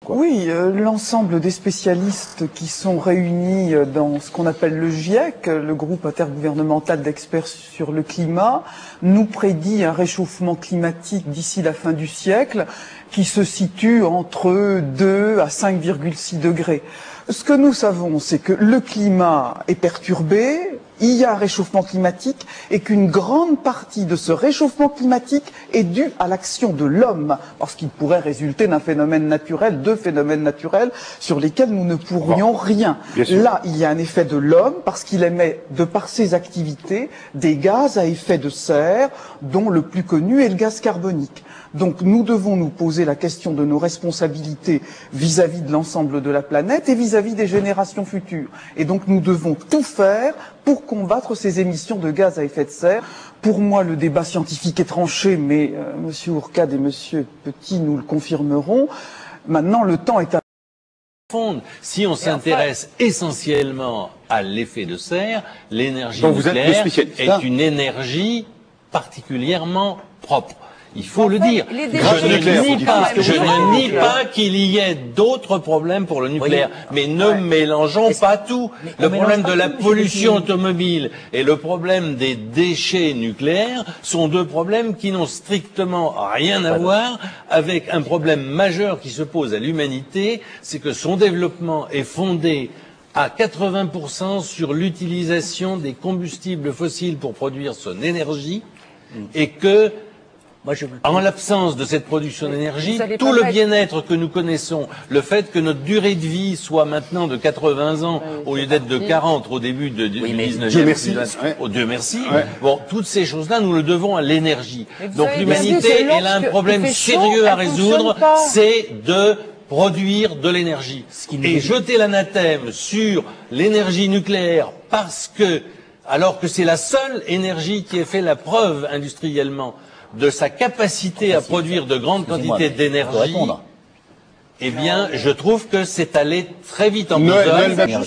Oui, l'ensemble des spécialistes qui sont réunis dans ce qu'on appelle le GIEC, le groupe intergouvernemental d'experts sur le climat, nous prédit un réchauffement climatique d'ici la fin du siècle qui se situe entre 2 à 5,6 degrés. Ce que nous savons, c'est que le climat est perturbé, il y a un réchauffement climatique et qu'une grande partie de ce réchauffement climatique est due à l'action de l'homme, parce qu'il pourrait résulter d'un phénomène naturel, de phénomènes naturels sur lesquels nous ne pourrions rien. Là, il y a un effet de l'homme parce qu'il émet, de par ses activités, des gaz à effet de serre, dont le plus connu est le gaz carbonique. Donc nous devons nous poser la question de nos responsabilités vis-à-vis de l'ensemble de la planète et vis-à-vis des générations futures. Et donc nous devons tout faire pour combattre ces émissions de gaz à effet de serre. Pour moi, le débat scientifique est tranché, mais Monsieur Ourcade et Monsieur Petit nous le confirmeront. Maintenant, le temps est à... Si on s'intéresse essentiellement à l'effet de serre, l'énergie nucléaire est une énergie particulièrement propre. Il faut le dire. Je ne nie pas qu'il y ait d'autres problèmes pour le nucléaire, mais ne mélangeons pas tout. Le problème de la pollution automobile et le problème des déchets nucléaires sont deux problèmes qui n'ont strictement rien à voir avec un problème majeur qui se pose à l'humanité, c'est que son développement est fondé à 80% sur l'utilisation des combustibles fossiles pour produire son énergie et que en l'absence de cette production d'énergie, tout le bien-être que nous connaissons, le fait que notre durée de vie soit maintenant de 80 ans au lieu d'être de 40 au début du 19e siècle, Dieu merci, bon, toutes ces choses-là, nous le devons à l'énergie. Donc l'humanité, elle a un problème sérieux à résoudre, c'est de produire de l'énergie. Et jeter l'anathème sur l'énergie nucléaire parce que, alors que c'est la seule énergie qui ait fait la preuve industriellement de sa capacité à produire de grandes quantités d'énergie, eh bien, je trouve que c'est allé très vite en besogne.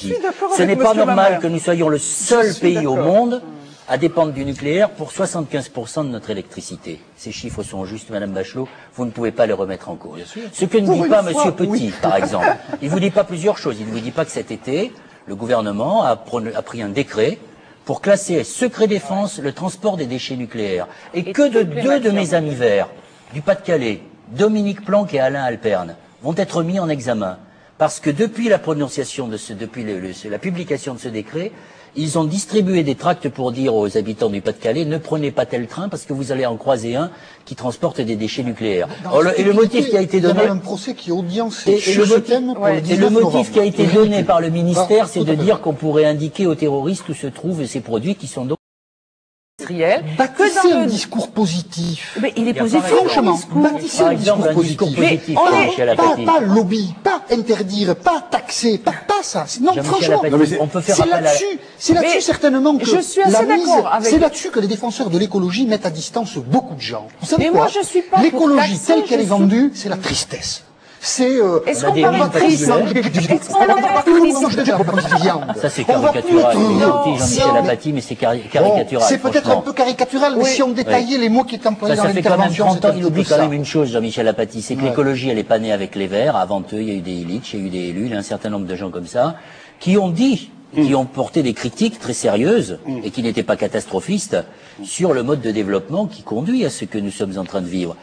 Ce n'est pas normal que nous soyons le seul pays au monde à dépendre du nucléaire pour 75% de notre électricité. Ces chiffres sont justes, Madame Bachelot, vous ne pouvez pas les remettre en cause. Ce que ne dit pas Monsieur Petit, par exemple, il ne vous dit pas plusieurs choses. Il ne vous dit pas que cet été, le gouvernement a pris un décret pour classer secret défense le transport des déchets nucléaires. Et que deux de mes amis verts, du Pas-de-Calais, Dominique Planck et Alain Alperne, vont être mis en examen. Parce que depuis la prononciation de la publication de ce décret, ils ont distribué des tracts pour dire aux habitants du Pas-de-Calais, ne prenez pas tel train parce que vous allez en croiser un qui transporte des déchets nucléaires. Et le motif qui a été donné, un procès qui est audiencé sur ce thème pour le 19 et le motif novembre. qui a été donné par le ministère, c'est de dire qu'on pourrait indiquer aux terroristes où se trouvent ces produits qui sont donc bâtissez un discours positif. Mais il est positif, franchement. Bâtissez un discours positif. Pas lobby, pas interdire, pas taxer, pas ça. Non, franchement. C'est là-dessus certainement que c'est là-dessus que les défenseurs de l'écologie mettent à distance beaucoup de gens. Vous savez quoi? L'écologie telle qu'elle est vendue, c'est la tristesse. C'est est-ce qu'on parle de crise? Ça c'est caricatural. Jean-Michel Apathy, mais c'est caricatural. C'est peut-être un peu caricatural, mais si on détaillait les mots qui étaient employés dans l'intervention, ça fait quand même 30 ans. Il oublie quand même une chose, Jean-Michel Apathy, c'est que l'écologie, elle est pas née avec les Verts. Avant eux, il y a eu des Illich, il y a eu des élus, il y a un certain nombre de gens comme ça, qui ont dit, qui ont porté des critiques très sérieuses et qui n'étaient pas catastrophistes sur le mode de développement qui conduit à ce que nous sommes en train de vivre.